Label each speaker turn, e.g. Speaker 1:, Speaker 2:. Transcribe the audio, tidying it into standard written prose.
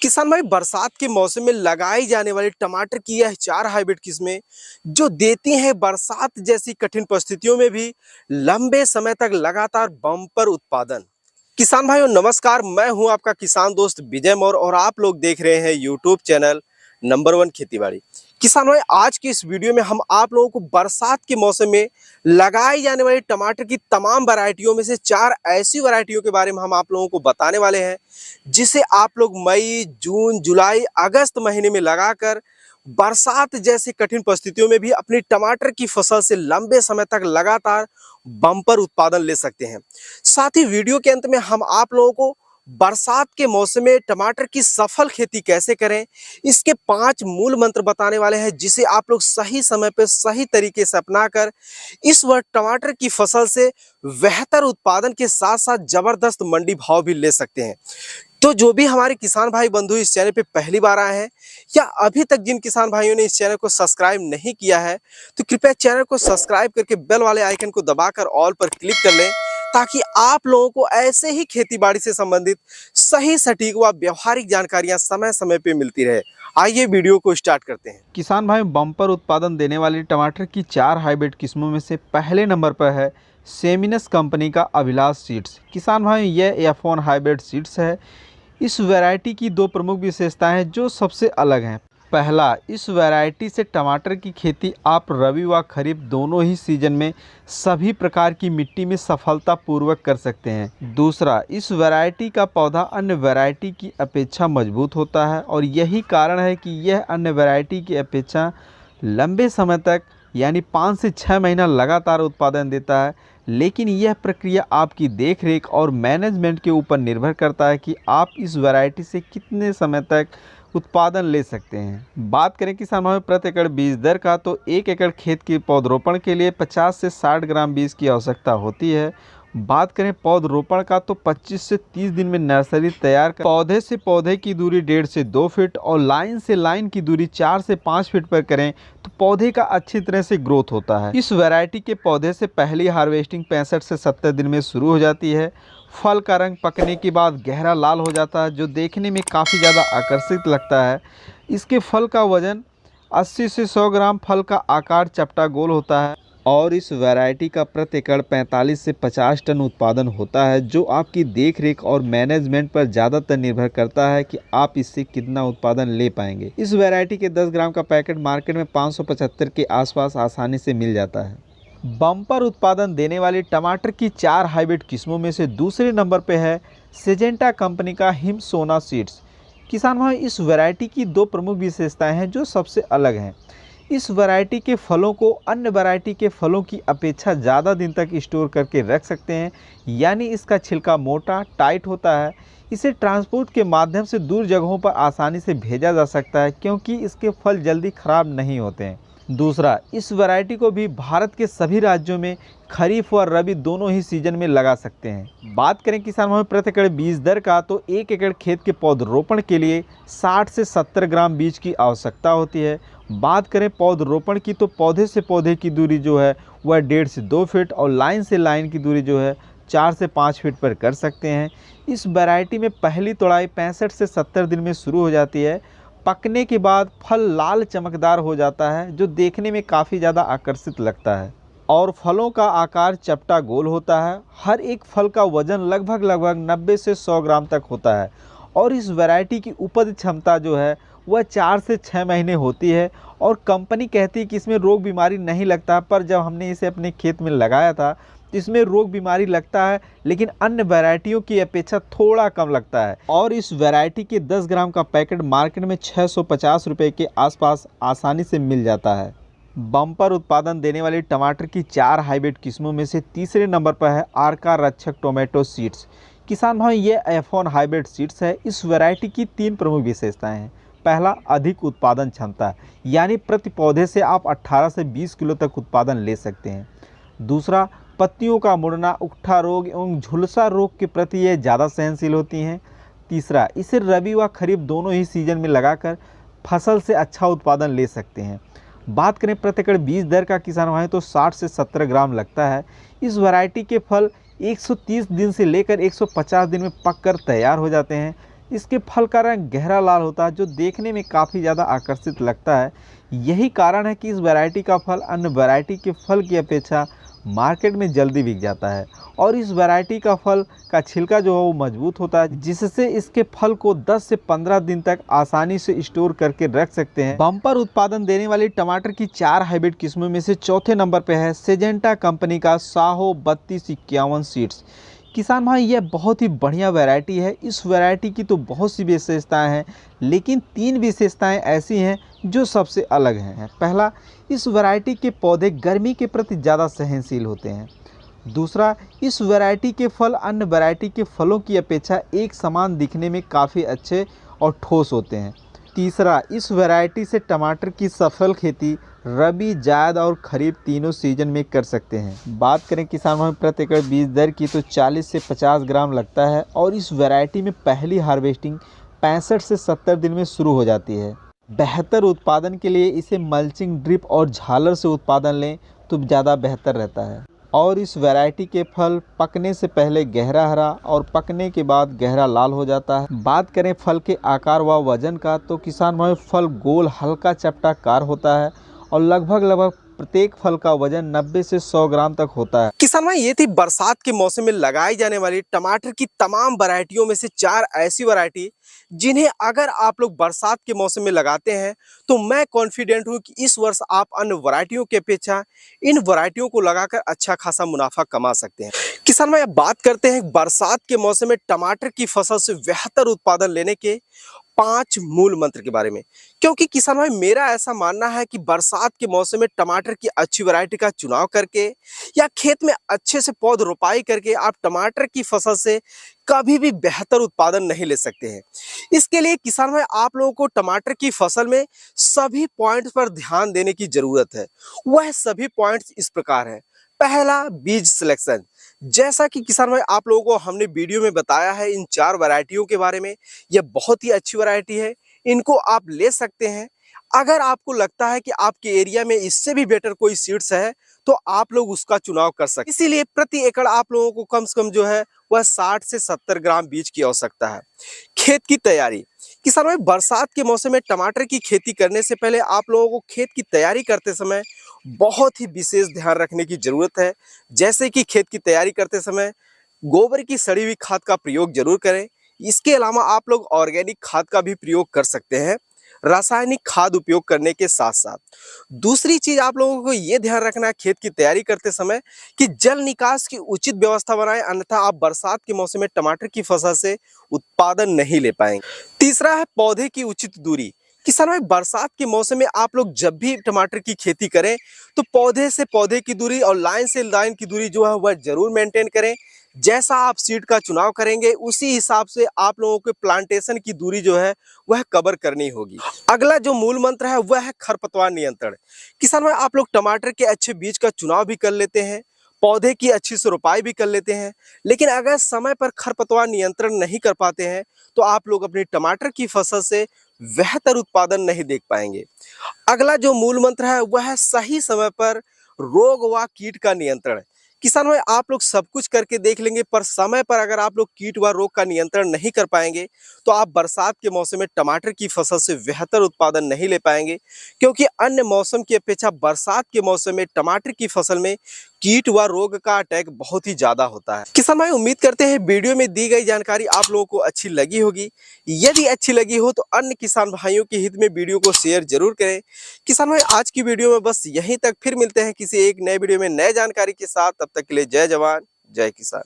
Speaker 1: किसान भाई बरसात के मौसम में लगाई जाने वाली टमाटर की यह 4 हाइब्रिड किस्में जो देती हैं बरसात जैसी कठिन परिस्थितियों में भी लंबे समय तक लगातार बम्पर उत्पादन। किसान भाइयों नमस्कार, मैं हूं आपका किसान दोस्त विजय मौर्य और आप लोग देख रहे हैं यूट्यूब चैनल नंबर 1 खेतीबाड़ी। किसान भाई आज की इस वीडियो में हम आप लोगों को बरसात के मौसम में लगाई जाने वाली टमाटर की तमाम वैरायटियों में से 4 ऐसी वैरायटियों के बारे में हम आप लोगों को बताने वाले हैं जिसे आप लोग मई, जून, जुलाई, अगस्त महीने में लगाकर बरसात जैसी कठिन परिस्थितियों में भी अपनी टमाटर की फसल से लंबे समय तक लगातार बम्पर उत्पादन ले सकते हैं। साथ ही वीडियो के अंत में हम आप लोगों को बरसात के मौसम में टमाटर की सफल खेती कैसे करें, इसके 5 मूल मंत्र बताने वाले हैं जिसे आप लोग सही समय पर सही तरीके से अपनाकर इस वर्ष टमाटर की फसल से बेहतर उत्पादन के साथ साथ जबरदस्त मंडी भाव भी ले सकते हैं। तो जो भी हमारे किसान भाई बंधु इस चैनल पे पहली बार आए हैं या अभी तक जिन किसान भाइयों ने इस चैनल को सब्सक्राइब नहीं किया है तो कृपया चैनल को सब्सक्राइब करके बेल वाले आइकन को दबाकर ऑल पर क्लिक कर लें ताकि आप लोगों को ऐसे ही खेतीबाड़ी से संबंधित सही सटीक व व्यवहारिक जानकारियां समय समय पे मिलती रहे। आइए वीडियो को स्टार्ट करते हैं।
Speaker 2: किसान भाई बम्पर उत्पादन देने वाली टमाटर की 4 हाइब्रिड किस्मों में से पहले नंबर पर है सेमिनस कंपनी का अभिलाष सीड्स। किसान भाई यह F1 हाइब्रिड सीड्स है। इस वैरायटी की 2 प्रमुख विशेषताएं हैं जो सबसे अलग हैं। पहला, इस वैरायटी से टमाटर की खेती आप रबी व खरीफ दोनों ही सीजन में सभी प्रकार की मिट्टी में सफलतापूर्वक कर सकते हैं। दूसरा, इस वैरायटी का पौधा अन्य वैरायटी की अपेक्षा मजबूत होता है और यही कारण है कि यह अन्य वैरायटी की अपेक्षा लंबे समय तक यानी 5 से 6 महीना लगातार उत्पादन देता है। लेकिन यह प्रक्रिया आपकी देखरेख और मैनेजमेंट के ऊपर निर्भर करता है कि आप इस वैरायटी से कितने समय तक उत्पादन ले सकते हैं। बात करें किसान भाई प्रति एकड़ बीज दर का तो 1 एकड़ खेत के पौधरोपण के लिए 50 से 60 ग्राम बीज की आवश्यकता होती है। बात करें पौधरोपण का तो 25 से 30 दिन में नर्सरी तैयार कर पौधे से पौधे की दूरी 1.5 से 2 फीट और लाइन से लाइन की दूरी 4 से 5 फीट पर करें तो पौधे का अच्छी तरह से ग्रोथ होता है। इस वैरायटी के पौधे से पहली हार्वेस्टिंग 65 से 70 दिन में शुरू हो जाती है। फल का रंग पकने के बाद गहरा लाल हो जाता है जो देखने में काफ़ी ज़्यादा आकर्षित लगता है। इसके फल का वजन 80 से 100 ग्राम, फल का आकार चपटा गोल होता है और इस वैरायटी का प्रति एकड़ 45 से 50 टन उत्पादन होता है जो आपकी देखरेख और मैनेजमेंट पर ज़्यादातर निर्भर करता है कि आप इससे कितना उत्पादन ले पाएंगे। इस वैरायटी के 10 ग्राम का पैकेट मार्केट में 575 के आसपास आसानी से मिल जाता है। बम्पर उत्पादन देने वाली टमाटर की 4 हाइब्रिड किस्मों में से दूसरे नंबर पर है सिजेंटा कंपनी का हिम सोना सीड्स। किसान भाई इस वैरायटी की 2 प्रमुख विशेषताएँ हैं जो सबसे अलग हैं। इस वैरायटी के फलों को अन्य वैरायटी के फलों की अपेक्षा ज़्यादा दिन तक स्टोर करके रख सकते हैं, यानी इसका छिलका मोटा टाइट होता है। इसे ट्रांसपोर्ट के माध्यम से दूर जगहों पर आसानी से भेजा जा सकता है क्योंकि इसके फल जल्दी ख़राब नहीं होते हैं। दूसरा, इस वैरायटी को भी भारत के सभी राज्यों में खरीफ और रबी दोनों ही सीजन में लगा सकते हैं। बात करें किसान भाई प्रति एकड़ बीज दर का तो 1 एकड़ खेत के पौधरोपण के लिए 60 से 70 ग्राम बीज की आवश्यकता होती है। बात करें पौधरोपण की तो पौधे से पौधे की दूरी जो है वह 1.5 से 2 फीट और लाइन से लाइन की दूरी जो है 4 से 5 फीट पर कर सकते हैं। इस वैरायटी में पहली तोड़ाई 65 से 70 दिन में शुरू हो जाती है। पकने के बाद फल लाल चमकदार हो जाता है जो देखने में काफ़ी ज़्यादा आकर्षित लगता है और फलों का आकार चपटा गोल होता है। हर एक फल का वजन लगभग 90 से 100 ग्राम तक होता है और इस वैरायटी की उपज क्षमता जो है वह 4 से 6 महीने होती है और कंपनी कहती है कि इसमें रोग बीमारी नहीं लगता, पर जब हमने इसे अपने खेत में लगाया था तो इसमें रोग बीमारी लगता है लेकिन अन्य वैरायटियों की अपेक्षा थोड़ा कम लगता है और इस वैरायटी के 10 ग्राम का पैकेट मार्केट में 650 रुपये के आसपास आसानी से मिल जाता है। बम्पर उत्पादन देने वाली टमाटर की 4 हाइब्रिड किस्मों में से तीसरे नंबर पर है आर्का रक्षक टोमेटो सीड्स। किसान भाई ये F1 हाइब्रिड सीड्स है। इस वैरायटी की 3 प्रमुख विशेषताएं हैं। पहला, अधिक उत्पादन क्षमता, यानी प्रति पौधे से आप 18 से 20 किलो तक उत्पादन ले सकते हैं। दूसरा, पत्तियों का मुड़ना, उकठा रोग एवं झुलसा रोग के प्रति ये ज़्यादा सहनशील होती हैं। तीसरा, इसे रबी व खरीफ दोनों ही सीजन में लगाकर फसल से अच्छा उत्पादन ले सकते हैं। बात करें प्रति एकड़ बीज दर का किसान भाई तो 60 से 70 ग्राम लगता है। इस वैरायटी के फल 130 दिन से लेकर 150 दिन में पककर तैयार हो जाते हैं। इसके फल का रंग गहरा लाल होता है जो देखने में काफ़ी ज़्यादा आकर्षित लगता है। यही कारण है कि इस वैरायटी का फल अन्य वैरायटी के फल की अपेक्षा मार्केट में जल्दी बिक जाता है। और इस वैरायटी का फल का छिलका जो है वो मजबूत होता है, जिससे इसके फल को 10 से 15 दिन तक आसानी से स्टोर करके रख सकते हैं। बम्पर उत्पादन देने वाली टमाटर की 4 हाइब्रिड किस्मों में से चौथे नंबर पर है सिजेंटा कंपनी का साहो 3251 सीड्स। किसान भाई, यह बहुत ही बढ़िया वैरायटी है। इस वैरायटी की तो बहुत सी विशेषताएं हैं, लेकिन 3 विशेषताएं ऐसी हैं जो सबसे अलग हैं। पहला, इस वैरायटी के पौधे गर्मी के प्रति ज़्यादा सहनशील होते हैं। दूसरा, इस वैरायटी के फल अन्य वैरायटी के फलों की अपेक्षा एक समान दिखने में काफ़ी अच्छे और ठोस होते हैं। तीसरा, इस वैरायटी से टमाटर की सफल खेती रबी, जायद और खरीफ तीनों सीजन में कर सकते हैं। बात करें किसान भाई प्रति एकड़ बीज दर की तो 40 से 50 ग्राम लगता है और इस वैरायटी में पहली हार्वेस्टिंग 65 से 70 दिन में शुरू हो जाती है। बेहतर उत्पादन के लिए इसे मल्चिंग, ड्रिप और झालर से उत्पादन लें तो ज़्यादा बेहतर रहता है। और इस वैरायटी के फल पकने से पहले गहरा हरा और पकने के बाद गहरा लाल हो जाता है। बात करें फल के आकार व वजन का तो किसान भाई फल गोल हल्का चपटाकार होता है और लगभग प्रत्येक फल का वजन 90 से 100 ग्राम तक होता है।
Speaker 1: किसान भाई, ये थी बरसात के मौसम में लगाई जाने वाली टमाटर की तमाम वैरायटियों में से 4 ऐसी वैरायटी जिन्हें अगर आप लोग बरसात के मौसम में लगाते हैं तो मैं कॉन्फिडेंट हूं कि इस वर्ष आप अन्य वैरायटियों की अपेक्षा इन वैरायटियों को लगाकर अच्छा खासा मुनाफा कमा सकते हैं। किसान भाई, अब बात करते हैं बरसात के मौसम में टमाटर की फसल से बेहतर उत्पादन लेने के 5 मूल मंत्र के बारे में। क्योंकि किसान भाई, मेरा ऐसा मानना है कि बरसात के मौसम में टमाटर की अच्छी वैरायटी का चुनाव करके या खेत में अच्छे से पौध रोपाई करके आप टमाटर की फसल से कभी भी बेहतर उत्पादन नहीं ले सकते हैं। इसके लिए किसान भाई, आप लोगों को टमाटर की फसल में सभी पॉइंट्स पर ध्यान देने की जरूरत है। वह सभी पॉइंट्स इस प्रकार है। पहला, बीज सिलेक्शन। जैसा कि किसान भाई आप लोगों को हमने वीडियो में बताया है इन 4 वैरायटियों के बारे में, यह बहुत ही अच्छी वैरायटी है, इनको आप ले सकते हैं। अगर आपको लगता है कि आपके एरिया में इससे भी बेटर कोई सीड्स है तो आप लोग उसका चुनाव कर सकते हैं। इसीलिए प्रति एकड़ आप लोगों को कम से कम जो है वह 60 से 70 ग्राम बीज की आवश्यकता है। खेत की तैयारी। किसान भाई, बरसात के मौसम में टमाटर की खेती करने से पहले आप लोगों को खेत की तैयारी करते समय बहुत ही विशेष ध्यान रखने की जरूरत है। जैसे कि खेत की तैयारी करते समय गोबर की सड़ी हुई खाद का प्रयोग जरूर करें। इसके अलावा आप लोग ऑर्गेनिक खाद का भी प्रयोग कर सकते हैं, रासायनिक खाद उपयोग करने के साथ साथ। दूसरी चीज आप लोगों को यह ध्यान रखना है खेत की तैयारी करते समय कि जल निकास की उचित व्यवस्था बनाएं, अन्यथा आप बरसात के मौसम में टमाटर की फसल से उत्पादन नहीं ले पाएंगे। तीसरा है पौधे की उचित दूरी। किसान भाई, बरसात के मौसम में आप लोग जब भी टमाटर की खेती करें तो पौधे से पौधे की दूरी और लाइन से लाइन की दूरी जो है वह जरूर मेंटेन करें। जैसा आप सीड का चुनाव करेंगे उसी हिसाब से आप लोगों के प्लांटेशन की दूरी जो है वह कवर करनी होगी। अगला जो मूल मंत्र है वह है खरपतवार नियंत्रण। किसान भाई, आप लोग टमाटर के अच्छे बीज का चुनाव भी कर लेते हैं, पौधे की अच्छी से रोपाई भी कर लेते हैं, लेकिन अगर समय पर खरपतवार नियंत्रण नहीं कर पाते हैं तो आप लोग अपनी टमाटर की फसल से बेहतर उत्पादन नहीं देख पाएंगे। अगला जो मूल मंत्र है वह है सही समय पर रोग व कीट का नियंत्रण। किसान भाई, आप लोग सब कुछ करके देख लेंगे पर समय पर अगर आप लोग कीट व रोग का नियंत्रण नहीं कर पाएंगे तो आप बरसात के मौसम में टमाटर की फसल से बेहतर उत्पादन नहीं ले पाएंगे। क्योंकि अन्य मौसम की अपेक्षा बरसात के मौसम में टमाटर की फसल में कीट व रोग का अटैक बहुत ही ज्यादा होता है। किसान भाई, उम्मीद करते हैं वीडियो में दी गई जानकारी आप लोगों को अच्छी लगी होगी। यदि अच्छी लगी हो तो अन्य किसान भाइयों के हित में वीडियो को शेयर जरूर करें। किसान भाई, आज की वीडियो में बस यहीं तक, फिर मिलते हैं किसी एक नए वीडियो में नए जानकारी के साथ। तब तक के लिए जय जवान जय किसान।